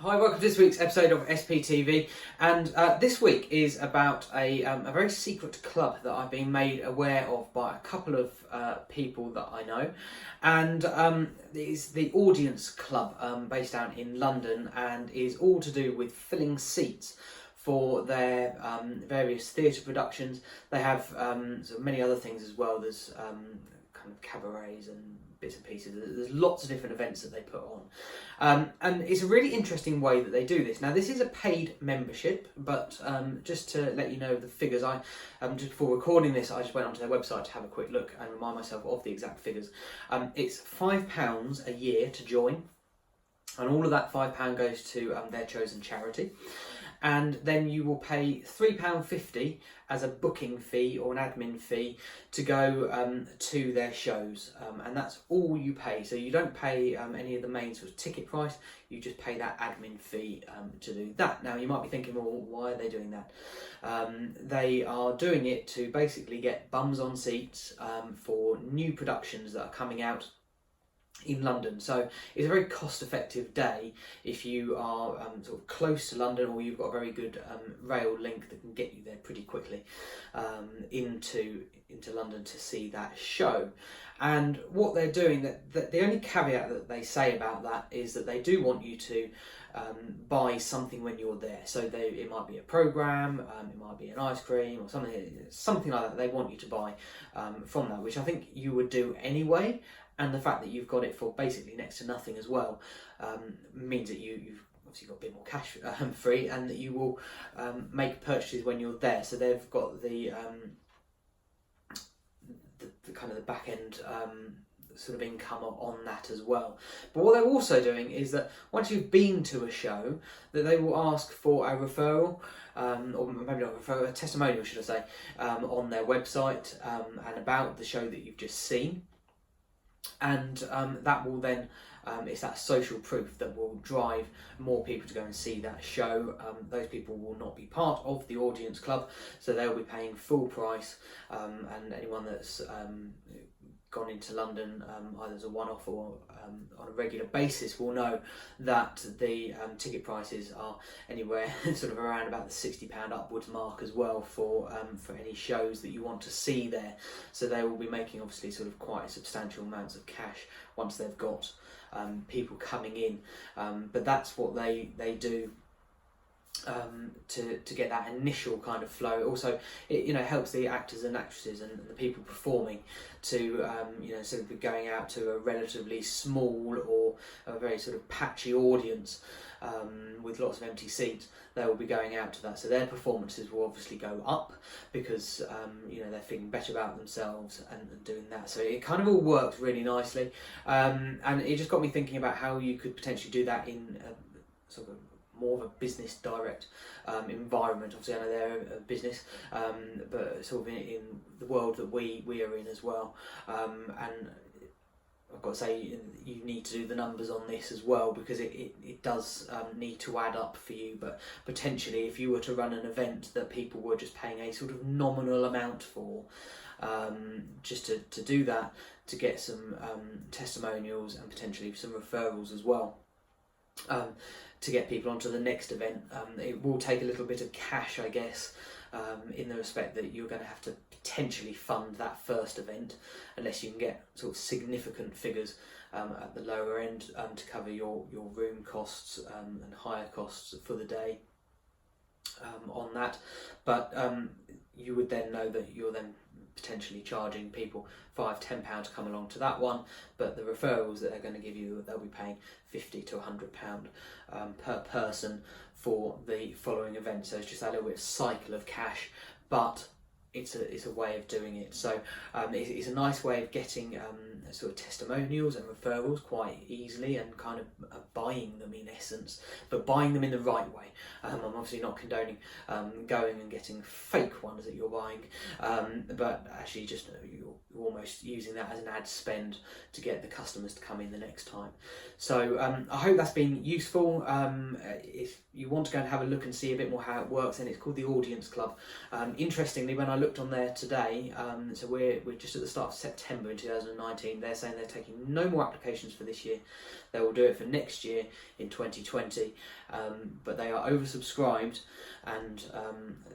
Hi, welcome to this week's episode of SPTV, and this week is about a very secret club that I've been made aware of by a couple of people that I know, and it's the Audience Club based down in London, and is all to do with filling seats for their various theatre productions. They have sort of many other things as well. There's kind of cabarets and bits and pieces. There's lots of different events that they put on, and it's a really interesting way that they do this. Now, this is a paid membership, but just to let you know the figures, I just before recording this, I just went onto their website to have a quick look and remind myself of the exact figures. It's £5 a year to join, and all of that £5 goes to their chosen charity. And then you will pay £3.50 as a booking fee or an admin fee to go to their shows, and that's all you pay. So you don't pay any of the main sort of ticket price, you just pay that admin fee to do that. Now, you might be thinking, well, why are they doing that? They are doing it to basically get bums on seats for new productions that are coming out in London. So it's a very cost-effective day if you are sort of close to London, or you've got a very good rail link that can get you there pretty quickly into London to see that show. And what they're doing, that the only caveat that they say about that is that they do want you to buy something when you're there. So it might be a programme, it might be an ice cream or something like that. They want you to buy from that, which I think you would do anyway. And the fact that you've got it for basically next to nothing as well means that you've obviously got a bit more cash free, and that you will make purchases when you're there. So they've got the kind of the back end sort of income on that as well. But what they're also doing is that once you've been to a show, that they will ask for a referral, or maybe not a referral, a testimonial, should I say, on their website and about the show that you've just seen. And that will then, it's that social proof that will drive more people to go and see that show. Those people will not be part of the Audience Club, so they'll be paying full price, and anyone that's gone into London either as a one-off or on a regular basis will know that the ticket prices are anywhere sort of around about the £60 upwards mark as well for any shows that you want to see there. So they will be making obviously sort of quite substantial amounts of cash once they've got people coming in, but that's what they do to get that initial kind of flow. Also, it helps the actors and actresses and the people performing to sort of be going out to a relatively small or a very sort of patchy audience with lots of empty seats. They will be going out to that, so their performances will obviously go up because they're feeling better about themselves and doing that. So it kind of all works really nicely, and it just got me thinking about how you could potentially do that in sort of more of a business direct environment. Obviously, I know they're a business, but sort of in the world that we are in as well. And I've got to say, you need to do the numbers on this as well, because it does need to add up for you. But potentially, if you were to run an event that people were just paying a sort of nominal amount for, just to do that, to get some testimonials and potentially some referrals as well, to get people onto the next event. It will take a little bit of cash, I guess, in the respect that you're going to have to potentially fund that first event, unless you can get sort of significant figures at the lower end to cover your room costs and hire costs for the day on that. But you would then know that you're then potentially charging people £5-10 to come along to that one, but the referrals that they're going to give you, they'll be paying £50 to £100 per person for the following event. So it's just that little bit of cycle of cash, but it's a way of doing it. So it's a nice way of getting sort of testimonials and referrals quite easily, and kind of buying them in essence, but buying them in the right way. I'm obviously not condoning going and getting fake ones that you're buying, but actually just you're almost using that as an ad spend to get the customers to come in the next time. So I hope that's been useful. If you want to go and have a look and see a bit more how it works, and it's called the Audience Club. Interestingly, when I looked on there today, so we're just at the start of September in 2019, they're saying they're taking no more applications for this year. They will do it for next year in 2020, but they are oversubscribed, and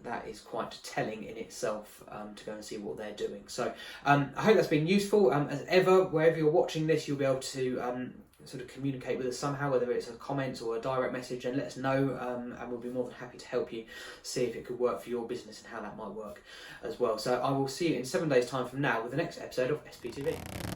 that is quite telling in itself to go and see what they're doing. So I hope that's been useful. As ever, wherever you're watching this, you'll be able to sort of communicate with us somehow, whether it's a comment or a direct message, and let us know, and we'll be more than happy to help you see if it could work for your business and how that might work as well. So I will see you in 7 days' time from now with the next episode of SPTV.